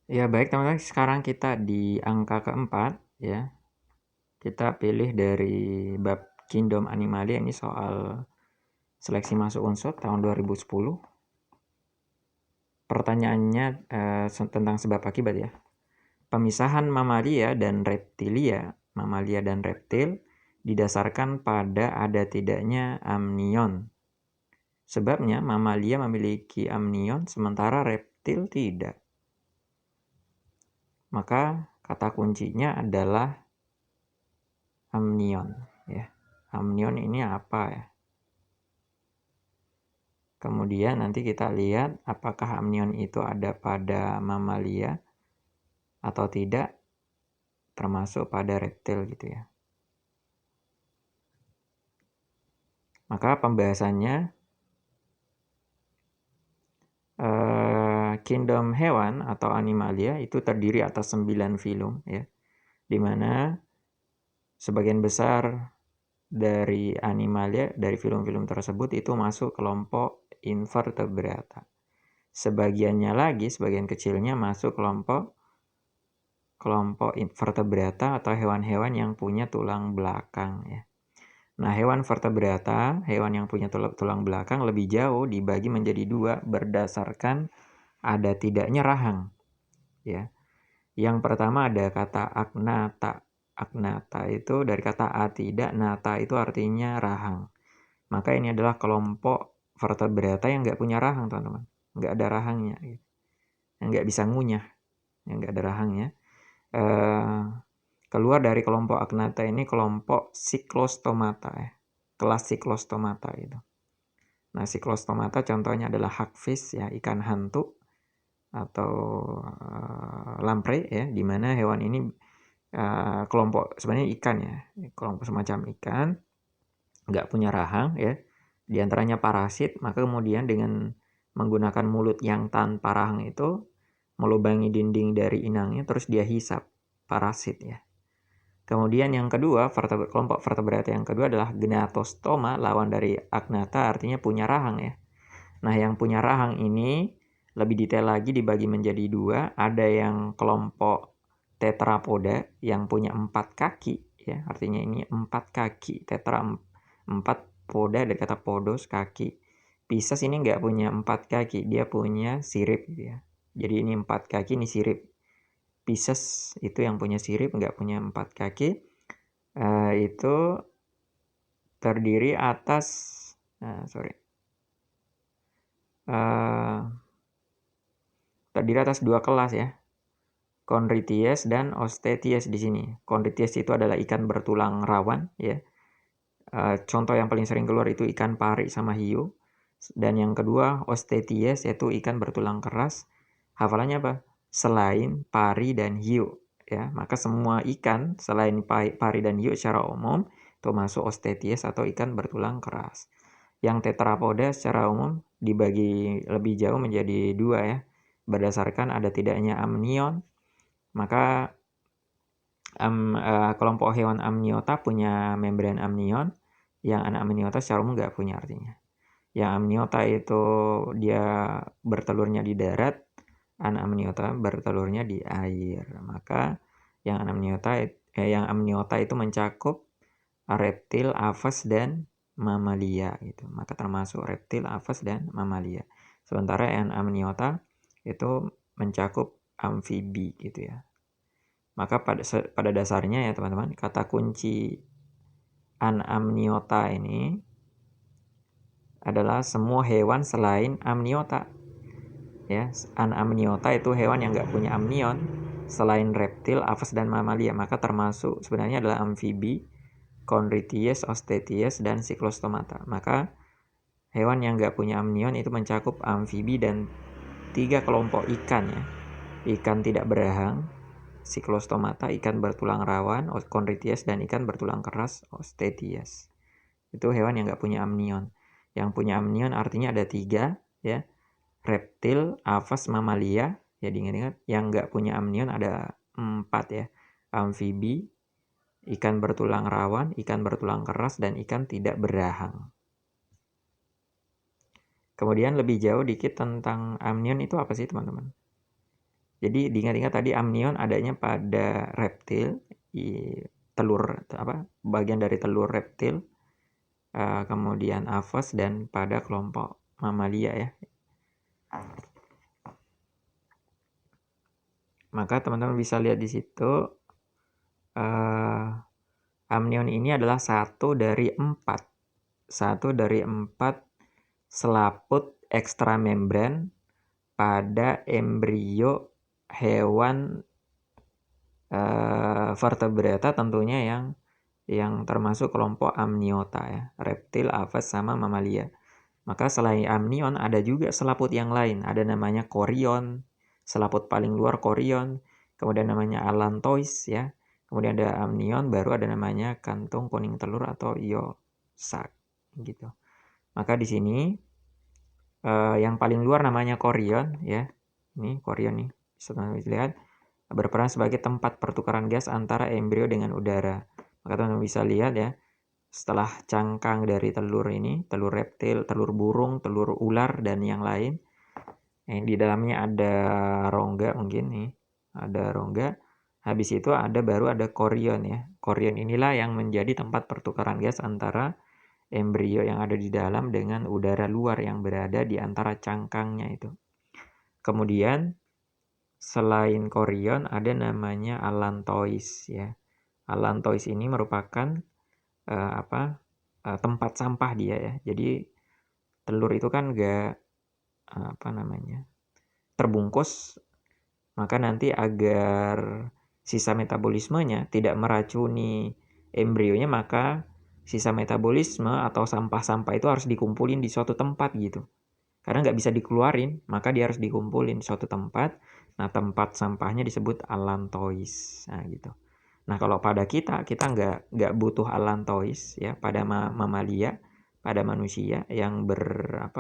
Ya baik teman-teman, sekarang kita di angka keempat ya. Kita pilih dari bab Kingdom Animalia, ini soal seleksi masuk unsur tahun 2010. Pertanyaannya tentang sebab akibat ya. Pemisahan mamalia dan reptil didasarkan pada ada tidaknya amnion. Sebabnya mamalia memiliki amnion sementara reptil tidak. Maka kata kuncinya adalah amnion ya. Amnion ini apa ya? Kemudian nanti kita lihat apakah amnion itu ada pada mamalia atau tidak, termasuk pada reptil gitu ya. Maka pembahasannya kingdom hewan atau animalia itu terdiri atas 9 filum ya. Dimana sebagian besar dari animalia, dari film-film tersebut itu masuk kelompok invertebrata. Sebagian kecilnya masuk kelompok invertebrata atau hewan-hewan yang punya tulang belakang ya. Nah, hewan vertebrata, hewan yang punya tulang belakang lebih jauh dibagi menjadi dua berdasarkan ada tidaknya rahang ya. Yang pertama ada kata agnata. Agnata itu dari kata tidak, nata itu artinya rahang. Maka ini adalah kelompok vertebrata yang nggak punya rahang, teman-teman. Nggak ada rahangnya. Yang nggak bisa ngunyah. Yang nggak ada rahangnya. Keluar dari kelompok agnata ini kelompok Cyclostomata ya. Kelas Cyclostomata itu. Nah, Cyclostomata contohnya adalah hagfish ya, ikan hantu atau lamprey ya, di mana hewan ini kelompok sebenarnya ikan ya, kelompok semacam ikan, nggak punya rahang ya, diantaranya parasit. Maka kemudian dengan menggunakan mulut yang tanpa rahang itu melubangi dinding dari inangnya, terus dia hisap parasit ya. Kemudian yang kedua, kelompok vertebrata yang kedua adalah Gnatostoma, lawan dari agnata, artinya punya rahang ya. Nah, yang punya rahang ini lebih detail lagi dibagi menjadi dua. Ada yang kelompok tetrapoda yang punya 4 kaki ya, artinya ini 4 kaki, tetra 4, poda dari kata podos, kaki. Pisces ini nggak punya 4 kaki, dia punya sirip gitu ya. Jadi ini 4 kaki, ini sirip. Pisces itu yang punya sirip, nggak punya 4 kaki. Itu terdiri atas terdiri atas 2 kelas ya, Chondrites dan Osteties di sini. Chondrites itu adalah ikan bertulang rawan ya. Contoh yang paling sering keluar itu ikan pari sama hiu. Dan yang kedua Osteties, yaitu ikan bertulang keras. Hafalannya apa? Selain pari dan hiu ya. Maka semua ikan selain pari dan hiu secara umum itu masuk Osteties atau ikan bertulang keras. Yang tetrapoda secara umum dibagi lebih jauh menjadi 2 ya, berdasarkan ada tidaknya amnion. Maka kelompok hewan amniota punya membran amnion, yang anamniota secara umum nggak punya artinya. Yang amniota itu dia bertelurnya di darat, anamniota bertelurnya di air. Maka yang amniota itu mencakup reptil, aves, dan mamalia gitu. Maka termasuk reptil, aves, dan mamalia. Sementara yang amniota itu mencakup amfibi gitu ya. Maka pada dasarnya ya teman-teman, kata kunci anamniota ini adalah semua hewan selain amniota. Ya, anamniota itu hewan yang nggak punya amnion selain reptil, aves, dan mamalia. Maka termasuk sebenarnya adalah amfibi, Chondrites, Osteties, dan Cyclostomata. Maka hewan yang nggak punya amnion itu mencakup amfibi dan 3 kelompok ikan ya. Ikan tidak berahang, Cyclostomata, ikan bertulang rawan, Chondrites, dan ikan bertulang keras, Osteties. Itu hewan yang nggak punya amnion. Yang punya amnion artinya ada 3 ya. Reptil, aves, mamalia. Ya diingat-ingat. Yang nggak punya amnion ada 4 ya. Amfibi, ikan bertulang rawan, ikan bertulang keras, dan ikan tidak berahang. Kemudian lebih jauh dikit tentang amnion itu apa sih teman-teman? Jadi diingat-ingat tadi amnion adanya pada reptil, bagian dari telur reptil, kemudian aves dan pada kelompok mamalia ya. Maka teman-teman bisa lihat di situ amnion ini adalah satu dari empat selaput ekstramembran pada embrio hewan vertebrata tentunya yang termasuk kelompok amniota ya, reptil, aves sama mamalia. Maka selain amnion ada juga selaput yang lain, ada namanya chorion, selaput paling luar chorion, kemudian namanya allantois ya. Kemudian ada amnion, baru ada namanya kantung kuning telur atau iosac gitu. Maka di sini yang paling luar namanya chorion ya. Ini chorion nih, bisa teman-teman lihat, berperan sebagai tempat pertukaran gas antara embrio dengan udara. Maka teman-teman bisa lihat ya, setelah cangkang dari telur ini, telur reptil, telur burung, telur ular, dan yang lain, di dalamnya ada rongga mungkin nih, ada rongga. Habis itu baru ada chorion ya. Chorion inilah yang menjadi tempat pertukaran gas antara embrio yang ada di dalam dengan udara luar yang berada di antara cangkangnya itu. Kemudian selain chorion ada namanya allantois ya. Allantois ini merupakan tempat sampah dia ya. Jadi telur itu kan enggak terbungkus, maka nanti agar sisa metabolismenya tidak meracuni embrionya, maka sisa metabolisme atau sampah-sampah itu harus dikumpulin di suatu tempat gitu. Karena nggak bisa dikeluarin, maka dia harus dikumpulin di suatu tempat. Nah, tempat sampahnya disebut allantois. Nah, gitu. Nah, kalau pada kita nggak butuh allantois ya, pada mamalia, pada manusia yang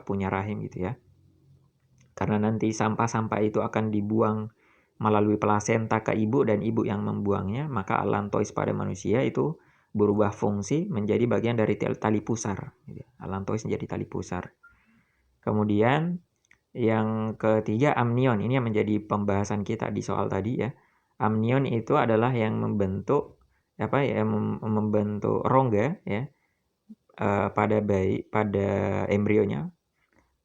punya rahim gitu ya. Karena nanti sampah-sampah itu akan dibuang melalui plasenta ke ibu dan ibu yang membuangnya, maka allantois pada manusia itu berubah fungsi menjadi bagian dari tali pusar. Allantois menjadi tali pusar. Kemudian yang ketiga amnion, ini yang menjadi pembahasan kita di soal tadi ya. Amnion itu adalah yang membentuk membentuk rongga ya pada embrionya.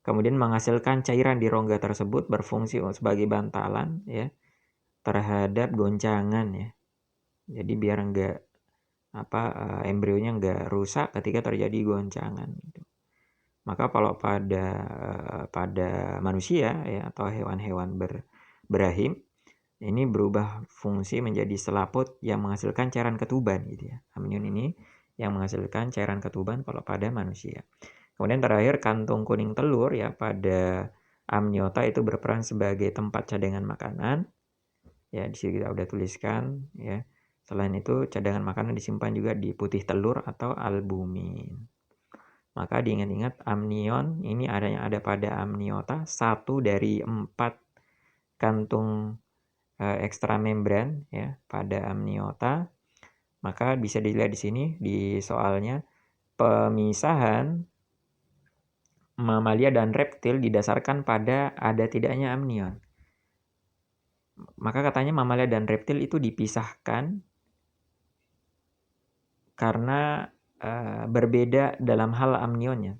Kemudian menghasilkan cairan di rongga tersebut berfungsi sebagai bantalan ya terhadap goncangan ya. Jadi biar embrionya enggak rusak ketika terjadi goncangan gitu. Maka kalau pada manusia ya atau hewan-hewan berahim ini berubah fungsi menjadi selaput yang menghasilkan cairan ketuban gitu ya. Amnion ini yang menghasilkan cairan ketuban kalau pada manusia. Kemudian terakhir kantung kuning telur ya, pada amniota itu berperan sebagai tempat cadangan makanan. Ya, di sini kita udah tuliskan ya. Selain itu cadangan makanan disimpan juga di putih telur atau albumin. Maka diingat-ingat amnion ini ada pada amniota, satu dari 4 kantung ekstramembran ya pada amniota. Maka bisa dilihat di sini di soalnya, pemisahan mamalia dan reptil didasarkan pada ada tidaknya amnion. Maka katanya mamalia dan reptil itu dipisahkan karena berbeda dalam hal amnionnya.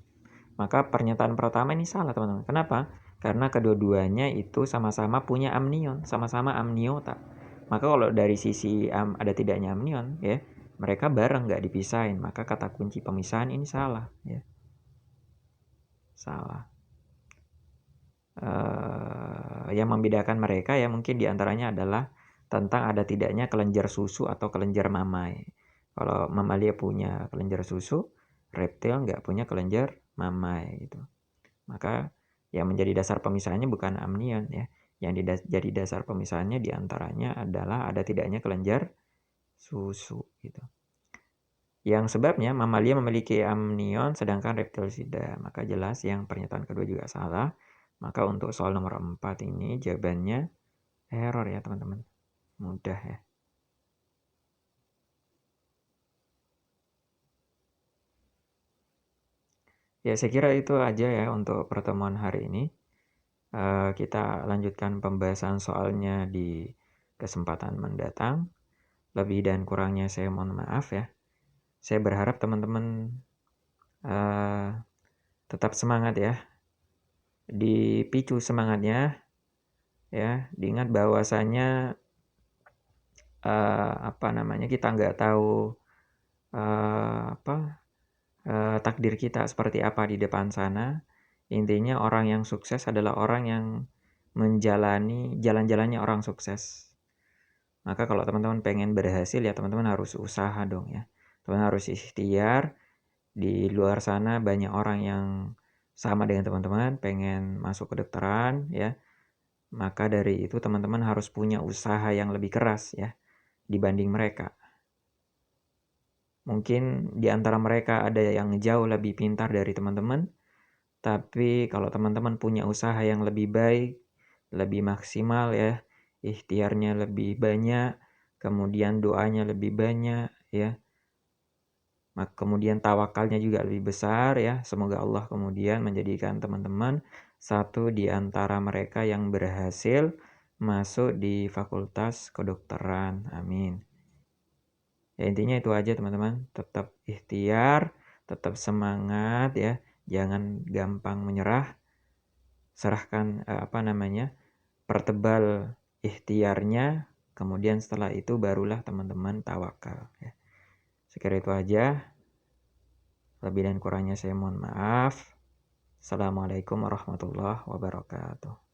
Maka pernyataan pertama ini salah teman-teman. Kenapa? Karena kedua-duanya itu sama-sama punya amnion, sama-sama amniota. Maka kalau dari sisi ada tidaknya amnion ya, mereka bareng nggak dipisahin. Maka kata kunci pemisahan ini salah ya. Salah. Yang membedakan mereka ya mungkin diantaranya adalah tentang ada tidaknya kelenjar susu atau kelenjar mamai. Kalau mamalia punya kelenjar susu, reptil nggak punya kelenjar mamai gitu. Maka yang menjadi dasar pemisahannya bukan amnion ya. Yang jadi dasar pemisahannya diantaranya adalah ada tidaknya kelenjar susu gitu. Yang sebabnya mamalia memiliki amnion sedangkan reptil tidak. Maka jelas yang pernyataan kedua juga salah. Maka untuk soal nomor 4 ini jawabannya error ya teman-teman. Mudah ya. Ya saya kira itu aja ya untuk pertemuan hari ini. Kita lanjutkan pembahasan soalnya di kesempatan mendatang. Lebih dan kurangnya saya mohon maaf ya. Saya berharap teman-teman tetap semangat ya. Dipicu semangatnya ya. Diingat bahwasanya kita nggak tahu takdir kita seperti apa di depan sana. Intinya orang yang sukses adalah orang yang menjalani jalan-jalannya orang sukses. Maka kalau teman-teman pengen berhasil ya teman-teman harus usaha dong ya. Teman harus ikhtiar. Di luar sana banyak orang yang sama dengan teman-teman pengen masuk kedokteran ya. Maka dari itu teman-teman harus punya usaha yang lebih keras ya dibanding mereka. Mungkin di antara mereka ada yang jauh lebih pintar dari teman-teman, tapi kalau teman-teman punya usaha yang lebih baik, lebih maksimal ya, ikhtiarnya lebih banyak, kemudian doanya lebih banyak ya, kemudian tawakalnya juga lebih besar ya. Semoga Allah kemudian menjadikan teman-teman satu di antara mereka yang berhasil masuk di fakultas kedokteran. Amin. Ya intinya itu aja teman-teman, tetap ikhtiar, tetap semangat ya, jangan gampang menyerah. Serahkan pertebal ikhtiarnya, kemudian setelah itu barulah teman-teman tawakal ya. Sekira itu aja. Lebih dan kurangnya saya mohon maaf. Assalamualaikum warahmatullahi wabarakatuh.